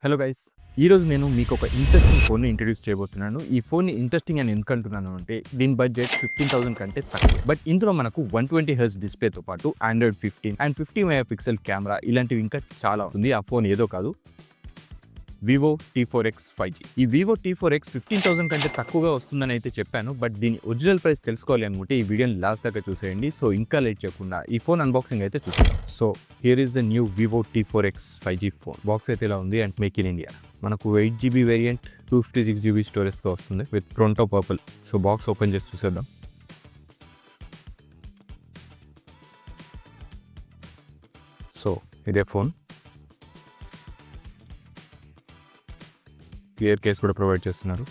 Hello guys, ఈరోజు నేను మీకు ఒక ఇంట్రెస్టింగ్ ఫోన్ని ఇంట్రడ్యూస్ చేయబోతున్నాను. ఈ ఫోన్ని ఇంట్రెస్టింగ్ అని ఎందుకంటున్నాను అంటే దీని బడ్జెట్ 15,000 కంటే తక్కువ. బట్ ఇందులో మనకు 120Hz డిస్ప్లేతో పాటు Android 15 and 50 mega pixel camera ఇలాంటివి ఇంకా చాలా ఉంది. ఆ ఫోన్ ఏదో కాదు, వివో T4X 5G. ఈ వివో T4X 15,000 కంటే తక్కువగా వస్తుందని అయితే చెప్పాను. బట్ దీని ఒరిజినల్ ప్రైస్ తెలుసుకోవాలి అనుకుంటే ఈ వీడియోని లాస్ట్ దాకా చూసేయండి. సో ఇంకా లేట్ చేయకుండా ఈ ఫోన్ అన్బాక్సింగ్ అయితే చూద్దాం. So here is the new Vivo T4X 5G phone. Box అయితే ఇలా ఉంది అండ్ మేక్ ఇన్ ఇండియా. మనకు 8GB వేరియంట్ 256GB స్టోరేజ్తో వస్తుంది with pronto purple. So box open చేసి చూసేద్దాం. సో ఇదే ఫోన్. క్లియర్ కేస్ కూడా ప్రొవైడ్ చేస్తున్నారు.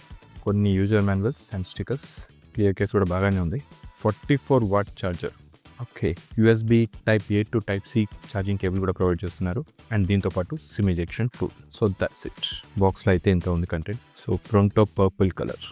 కొన్ని user manuals and stickers. Clear case కూడా బాగానే ఉంది. 44W charger. Okay, USB type A to type C charging cable కూడా ప్రొవైడ్ చేస్తున్నారు అండ్ దీంతో పాటు SIM ejection tool. So that's it. బాక్స్లో అయితే ఇంత ఉంది content. So pronto purple colour.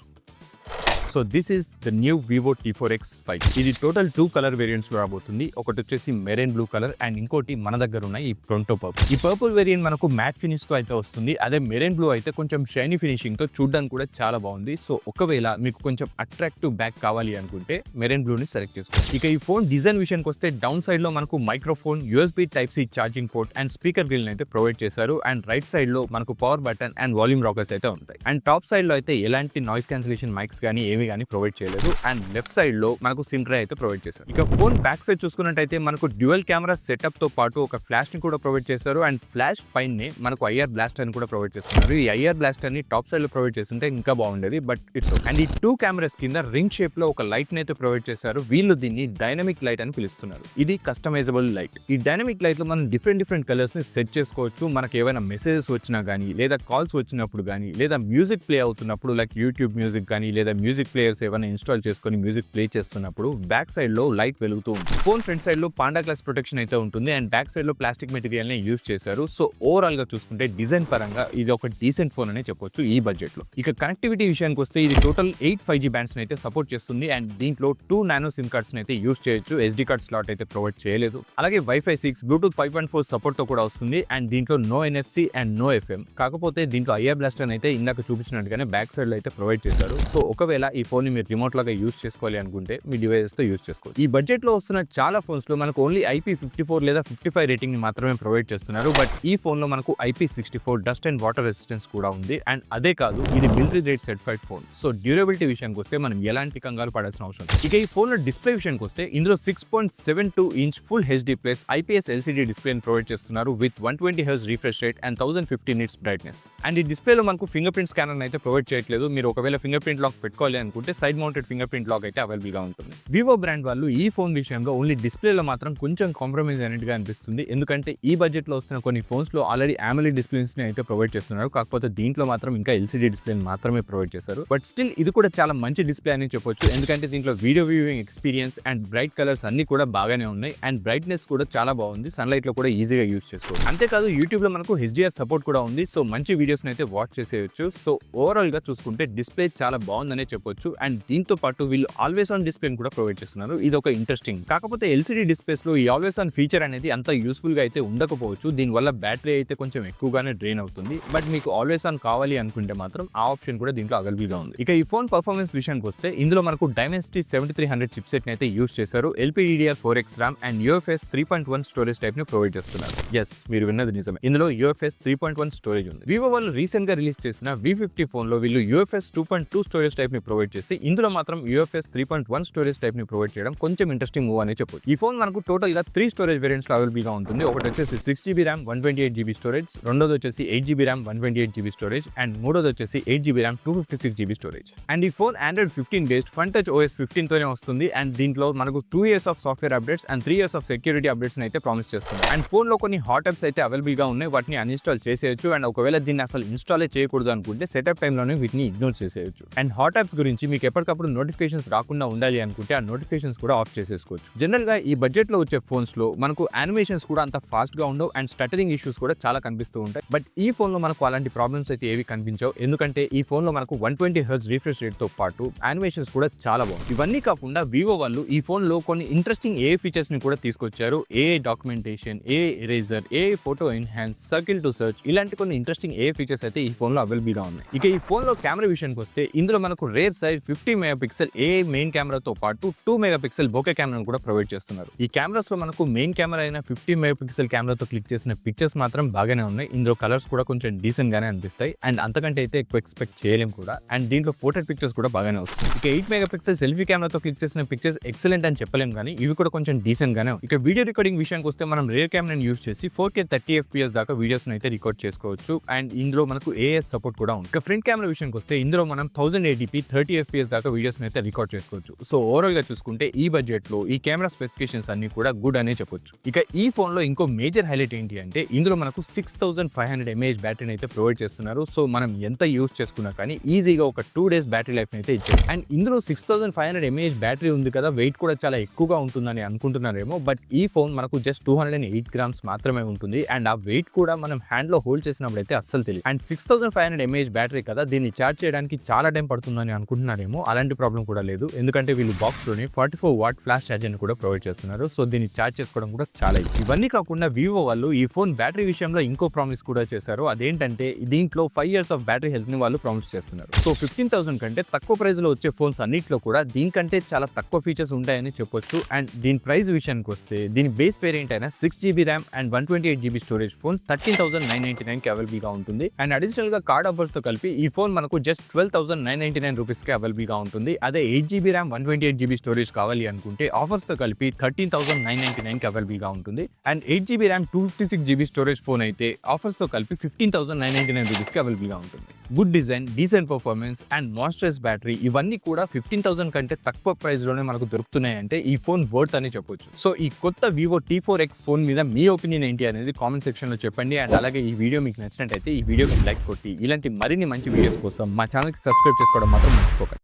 So this is the new Vivo T4X 5G. ఇది total 2 colour variants లో రాబోతుంది. ఒకటి వచ్చేసి మెరైన్ బ్లూ కలర్ అండ్ ఇంకోటి మన దగ్గర ఉన్న ఈ ప్రొంటో పర్పుల్. ఈ పర్పుల్ వేరియంట్ మనకు మ్యాట్ ఫినిష్ తో అయితే వస్తుంది. అదే మెరైన్ బ్లూ అయితే కొంచెం షైనీ ఫినిషింగ్ తో చూడడానికి కూడా చాలా బాగుంది. సో ఒకవేళ మీకు కొంచెం అట్రాక్టివ్ బ్యాక్ కావాలి అనుకుంటే మెరైన్ బ్లూ ని సెలెక్ట్ చేసుకోండి. ఇక ఈ ఫోన్ డిజైన్ విషయానికి వస్తే డౌన్ సైడ్ లో మనకు microphone, USB type C charging port and speaker grill అయితే ప్రొవైడ్ చేశారు. అండ్ రైట్ సైడ్ లో మనకు power button and volume rockers అయితే ఉంటాయి. అండ్ టాప్ సైడ్ లో అయితే ఎలాంటి నాయిస్ క్యాన్సిలేషన్ మైక్స్ కానీ ఏమి కానీ ప్రొవైడ్ చేయలేదు. అండ్ లెఫ్ట్ సైడ్ లో మనకు సిమ్ ట్రే అయితే ప్రొవైడ్ చేశారు. ఇక ఫోన్ బ్యాక్ సైడ్ చూసుకున్నట్టయితే మనకు డ్యూయల్ కెమెరా సెటప్ తో పాటు ఒక ఫ్లాష్ ని కూడా ప్రొవైడ్ చేశారు. అండ్ ఫ్లాష్ పైనే మనకు IR బ్లాస్టర్ ని కూడా ప్రొవైడ్ చేస్తున్నారు. ఈ IR బ్లాస్టర్ ని టాప్ సైడ్ లో ప్రొవైడ్ చేస్తుంటే ఇంకా బాగుండేది, బట్ ఇట్స్ ఓకే. అండ్ ఈ 2 కెమెరాస్ కింద రింగ్ షేప్ లో ఒక లైట్ ని అయితే ప్రొవైడ్ చేశారు. వీళ్ళు దీన్ని డైనమిక్ లైట్ అని పిలుస్తున్నారు. ఇది కస్టమైజబుల్ లైట్. ఈ డైనమిక్ లైట్ లో మనం డిఫరెంట్ కలర్స్ ని సెట్ చేసుకోవచ్చు. మనకి ఏమైనా మెసేజెస్ వచ్చినా గానీ, లేదా కాల్స్ వచ్చినప్పుడు గానీ, లేదా మ్యూజిక్ ప్లే అవుతున్నప్పుడు లైక్ యూట్యూబ్ మ్యూజిక్ కానీ, లేదా మ్యూజిక్ ప్లేయర్స్ ఏమైనా ఇన్స్టాల్ చేసుకొని మ్యూజిక్ ప్లే చేస్తున్నప్పుడు బ్యాక్ సైడ్ లో లైట్ వెలుగుతూ ఉంటుంది. ఫోన్ ఫ్రంట్ సైడ్ లో పాండా గ్లాస్ ప్రొటెక్షన్ అయితే ఉంటుంది అండ్ బ్యాక్ సైడ్ లో ప్లాస్టిక్ మెటీరియల్ ని యూజ్ చేశారు. సో ఓవరాల్ గా చూసుకుంటే డిజైన్ పరంగా ఇది ఒక డీసెంట్ ఫోన్ అనే చెప్పొచ్చు ఈ బడ్జెట్ లో. ఇక కనెక్టివిటీ విషయానికి వస్తే ఇది టోటల్ 8 5G బ్యాండ్స్ అయితే సపోర్ట్ చేస్తుంది అండ్ దీంట్లో 2 నానో సిమ్ కార్డ్స్ అయితే యూజ్ చేయొచ్చు. SD కార్డ్ స్లాట్ అయితే ప్రొవైడ్ చేయలేదు. అలాగే Wi-Fi 6, Bluetooth 5.4 సపోర్ట్ తో కూడా వస్తుంది అండ్ దీంట్లో no NFC and no FM. కాకపోతే దీంట్లో IR బ్లాస్టర్ అయితే ఇందాక చూపించినట్టుగానే బ్యాక్ సైడ్ లో అయితే ప్రొవైడ్ చేశారు. సో ఒకవేళ ఈ ఫోన్ ని మీరు రిమోట్ లాగా యూజ్ చేసుకోవాలి అనుకుంటే మీ డివైసెస్ తో యూజ్ చేసుకోవచ్చు. ఈ బడ్జెట్ లో వస్తున్న చాలా ఫోన్స్ లో మనకు ఓన్లీ IP54 లేదా 55 రేటింగ్ ని మాత్రమే ప్రొవైడ్ చేస్తున్నారు. బట్ ఈ ఫోన్ లో మనకు IP64 dust and water resistance కూడా ఉంది. అండ్ అదే కాదు, ఇది military grade certified phone. So durability విషయానికి వస్తే మనం ఎలాంటి కంగారు పడాల్సిన అవసరం లేదు. ఇక ఈ ఫోన్ లో డిస్ప్లే విషయానికి వస్తే ఇందులో 6.72 inch full HD plus IPS LCD display provide చేస్తున్నారు with 120Hz refresh rate and 1050 nits brightness. And ఈ డిస్ప్లే లో మనకు ఫింగర్ ప్రింట్ స్కానర్ అయితే ప్రొవైడ్ చేయట్లేదు. మీరు ఒకవేళ ఫింగర్ ప్రింట్ లాక్ పెట్టుకోవాలి అనుకుంటే side mounted fingerprint lock అయితే అవైలబుల్ గా ఉంటుంది. వివో బ్రాండ్ వాళ్ళు ఈ ఫోన్ విషయంలో ఓన్లీ డిస్ప్లేలో మాత్రం కొంచెం కాంప్రమైజ్ అయినట్టుగా అనిపిస్తుంది. ఎందుకంటే ఈ బడ్జెట్ లో వస్తున్న కొన్ని ఫోన్స్ లో ఆల్రెడీ AMOLED డిస్ప్లేస్ ని అయితే ప్రొవైడ్ చేస్తున్నారు. కాకపోతే దీంట్లో మాత్రం ఇంకా LCD డిస్ప్లే మాత్రమే ప్రొవైడ్ చేశారు. బట్ స్టిల్ ఇది కూడా చాలా మంచి డిస్ప్లే అని చెప్పొచ్చు. ఎందుకంటే దీంట్లో video viewing experience and bright colours అన్ని కూడా బాగానే ఉన్నాయి అండ్ బ్రైట్నెస్ కూడా చాలా బాగుంది. సన్లైట్ లో కూడా ఈజీగా యూజ్ చేసుకోవచ్చు. అంతేకాదు యూట్యూబ్ లో మనకు HDR సపోర్ట్ కూడా ఉంది. సో మంచి వీడియోస్ అయితే వాచ్ చేసేయచ్చు. సో ఓవరాల్ గా చూసుకుంటే డిస్ప్లే చాలా బాగుందనే చెప్పొచ్చు. అండ్ దీంతో పాటు వీళ్ళు ఆల్వేస్ ఆన్ డిస్ప్లే కూడా ప్రొవైడ్ చేస్తున్నారు. ఇది ఒక ఇంట్రెస్టింగ్. కాకపోతే LCD డిస్ప్లేస్ లో ఈ ఆల్వేస్ ఆన్ ఫీచర్ అనేది అంత యూస్ఫుల్ గా అయితే ఉండకపోవచ్చు. దీనివల్ల బ్యాటరీ అయితే కొంచెం ఎక్కువగానే డ్రైన్ అవుతుంది. బట్ మీకు ఆల్వేస్ ఆన్ కావాలి అనుకుంటే మాత్రం ఆ ఆప్షన్ కూడా దీంట్లో అవైలబుల్ గా ఉంది. ఇక ఈ ఫోన్ పర్ఫార్మెన్స్ విషయానికి వస్తే ఇందులో మనకు Dimensity 7300 చిప్సెట్ ని అయితే యూజ్ చేశారు. LPDDR4X RAM and UFS 3.1 storage type ని ప్రొవైడ్ చేస్తున్నారు. ఎస్, మీరు విన్నది నిజమే. ఇందులో UFS 3.1 స్టోరేజ్ ఉంది. వివో వాళ్ళు రీసెంట్ గా రిలీజ్ చేసిన V50 ఫోన్ లో వీళ్ళు UFS 2.2 స్టోరేజ్ టైప్ ని ప్రొవైడ్ చేసి ఇందులో మాత్రం UFS 3.1 స్టోరేజ్ టైప్ ని ప్రొవైడ్ చేయడం కొంచెం ఇంట్రెస్టింగ్ మూవ్ అనే చెప్పొచ్చు. ఈ ఫోన్ మనకు టోటల్ గా 3 స్టోరేజ్ వేరియంట్స్ లో అవైలబుల్ గా ఉంటుంది. ఒకటి వచ్చేసి 6GB RAM 128GB స్టోరేజ్, రెండోది వచ్చేసి 8GB RAM 128GB storage and మూడోది వచ్చేసి 8GB RAM 256GB storage. And ఈ phone Android 15 based FunTouch OS 15 తోనే వస్తుంది. అండ్ దీంట్లో మనకు 2 years of software updates and 3 years of security updates అయితే ప్రామిస్ చేస్తుంది. అండ్ ఫోన్ లో కొన్ని హాట్ యాప్స్ అయితే అవైలబుల్ గా ఉన్నాయి. వాటిని అన్ఇన్స్టాల్ చేసేయచ్చు. అండ్ ఒకవేళ దీన్ని అసలు ఇన్స్టాలే చేయకూడదు అనుకుంటే సెటప్ టైంలోనే వీటిని ఇగ్నోర్ చేసేయచ్చు. అండ్ హాట్ యాప్స్ గురించి నుంచి మీకు ఎప్పటికప్పుడు నోటిఫికేషన్స్ రాకుండా ఉండాలి అనుకుంటే ఆ నోటిఫికేషన్స్ కూడా ఆఫ్ చేసేసుకోవచ్చు. జనరల్గా ఈ బడ్జెట్లో వచ్చే ఫోన్స్లో మనకు యానిమేషన్స్ కూడా అంత ఫాస్ట్గా ఉండవు అండ్ స్టటరింగ్ ఇష్యూస్ కూడా చాలా కనిపిస్తూ ఉంటాయి. బట్ ఈ ఫోన్లో మనకు అలాంటి ప్రాబ్లమ్స్ అయితే ఏవి కనిపించవు, ఎందుకంటే ఈ ఫోన్లో మనకు 120Hz రిఫ్రెష్ రేట్తో పాటు యానిమేషన్స్ కూడా చాలా బాగుంది. ఇవన్నీ కాకుండా వివో వాళ్ళు ఈ ఫోన్లో కొన్ని ఇంట్రెస్టింగ్ ఏ ఫీచర్స్ని కూడా తీసుకొచ్చారు. AI documentation, AI eraser, AI photo enhance, circle to search, ఇలాంటి కొన్ని ఇంట్రెస్టింగ్ ఏ ఫీచర్స్ అయితే ఈ ఫోన్లో అవైలబుల్గా ఉన్నాయి. ఇక ఈ ఫోన్లో కెమెరా విషయానికి వస్తే ఇందులో మనకు rare side 50 megapixel AI main కెమెరాతో పాటు 2 మెగాపిక్సెల్ బోకే కెమెరాను కూడా ప్రొవైడ్ చేస్తున్నారు. ఈ కెమెరాస్ లో మనకు మెయిన్ కెమెరా అయిన 50 మెగాపిక్సెల్ కెమెరాతో క్లిక్ చేసిన పిక్చర్స్ మాత్రం బాగానే ఉన్నాయి. ఇందులో కలర్స్ కూడా కొంచెం డీసెంట్ గానే అనిపిస్తాయి అండ్ అంతకంటే అయితే ఎక్కువ ఎక్స్పెక్ట్ చేయలేం కూడా. అండ్ దీంట్లో పోర్ట్రేట్ పిక్చర్స్ కూడా బాగానే వస్తాయి. ఇక 8 మెగాపిక్సెల్ సెల్ఫీ కెమెరాతో క్లిక్ చేసిన పిక్చర్స్ ఎక్సలెంట్ అని చెప్పలేం కానీ ఇవి కూడా కొంచెం డీసెంట్ గానే. ఇక వీడియో రికార్డింగ్ విషయానికి వస్తే మనం రేర్ కెమెరాని యూజ్ చేసి 4K 30 FPS దాకా వీడియోస్ అయితే రికార్డ్ చేసుకోవచ్చు అండ్ ఇందులో మనకు AS సపోర్ట్ కూడా ఉంది. ఇక ఫ్రంట్ కెమెరా విషయానికి వస్తే ఇందులో మనం 1080p 30 FPS దాకా వీడియోస్ అయితే రికార్డ్ చేసుకోవచ్చు. సో ఓవరాల్ గా చూసుకుంటే ఈ బడ్జెట్ లో ఈ కెమెరా స్పెసిఫికేషన్స్ అన్ని కూడా గుడ్ అనే చెప్పొచ్చు. ఇక ఈ ఫోన్ లో ఇంకో మేజర్ హైలైట్ ఏంటి అంటే ఇందులో మనకు 6500 mAh బ్యాటరీని అయితే ప్రొవైడ్ చేస్తున్నారు. సో మనం ఎంత యూజ్ చేసుకున్నా కానీ ఈజీగా ఒక 2 days బ్యాటరీ లైఫ్ అయితే ఇచ్చారు. అండ్ ఇందులో 6500 mAh బ్యాటరీ ఉంది కదా, వెయిట్ కూడా చాలా ఎక్కువగా ఉంటుందని అనుకుంటున్నారేమో, బట్ ఈ ఫోన్ మనకు జస్ట్ 208 grams మాత్రమే ఉంటుంది అండ్ ఆ వెయిట్ కూడా మనం హ్యాండ్ లో హోల్డ్ చేసినప్పుడు అయితే అస్సలు తెలియదు. అండ్ 6500 mAh బ్యాటరీ కదా, దీన్ని ఛార్జ్ చేయడానికి చాలా టైం పడుతుందని అనుకుంటున్నారేమో, అలాంటి ప్రాబ్లం కూడా లేదు. ఎందుకంటే వీళ్ళు బాక్స్ లోనే 44 watt ఫ్లాష్ ఛార్జర్ కూడా ప్రొవైడ్ చేస్తున్నారు. సో దీన్ని ఛార్జ్ చేసుకోవడం కూడా చాలా ఈజీ. ఇవన్నీ కాకుండా వివో వాళ్ళు ఈ ఫోన్ బ్యాటరీ విషయంలో ఇంకో ప్రామిస్ కూడా చేశారు. అదేంటంటే దీంట్లో 5 years ఆఫ్ బ్యాటరీ హెల్త్ ని వాళ్ళు ప్రామిస్ చేస్తున్నారు. సో 15,000 కంటే తక్కువ ప్రైస్ లో వచ్చే ఫోన్స్ అన్నిట్లో కూడా దీనికంటే చాలా తక్కువ ఫీచర్స్ ఉంటాయని చెప్పొచ్చు. అండ్ దీని ప్రైస్ విషయానికి వస్తే దీని బేస్ వేరియంట్ అయిన 6GB RAM and 128GB storage phone 13,999 కి అవైలబుల్ గా ఉంటుంది. అండ్ అడిషనల్ గా కార్డ్ ఆఫర్స్ తో కలిపి ఈ ఫోన్ మనకు జస్ట్ 12,999 రూపీస్ కి అవైలబుల్ గా ఉంటుంది. అదే 8GB ర్యామ్ 128GB స్టోరేజ్ కావాలి అనుకుంటే ఆఫర్స్ తో కలిపి 13,999 కి అవైలబుల్ గా ఉంటుంది. And 8GB RAM 256GB storage phone అయితే ఆఫర్స్ తో కలిపి 15,999 రూపీస్ కి అవైలబుల్ గా ఉంటుంది. Good design, decent performance and moisturise battery ఇవన్నీ కూడా 15,000 కంటే తక్కువ ప్రైస్ లోనే మనకు దొరుకుతున్నాయి అంటే ఈ ఫోన్ వర్త్ అని చెప్పొచ్చు. సో ఈ కొత్త వివో T4X ఫోన్ మీద మీ ఒపీనియన్ ఏంటి అనేది కామెంట్ సెక్షన్ లో చెప్పండి. అండ్ అలాగే ఈ వీడియో మీకు నచ్చినట్టయితే ఈ వీడియోకి లైక్ కొట్టి ఇలాంటి మరిన్ని మంచి వీడియోస్ కోసం మా ఛానల్ కి సబ్స్క్రైబ్ చేసుకోవడం మాత్రం మర్చిపోకండి.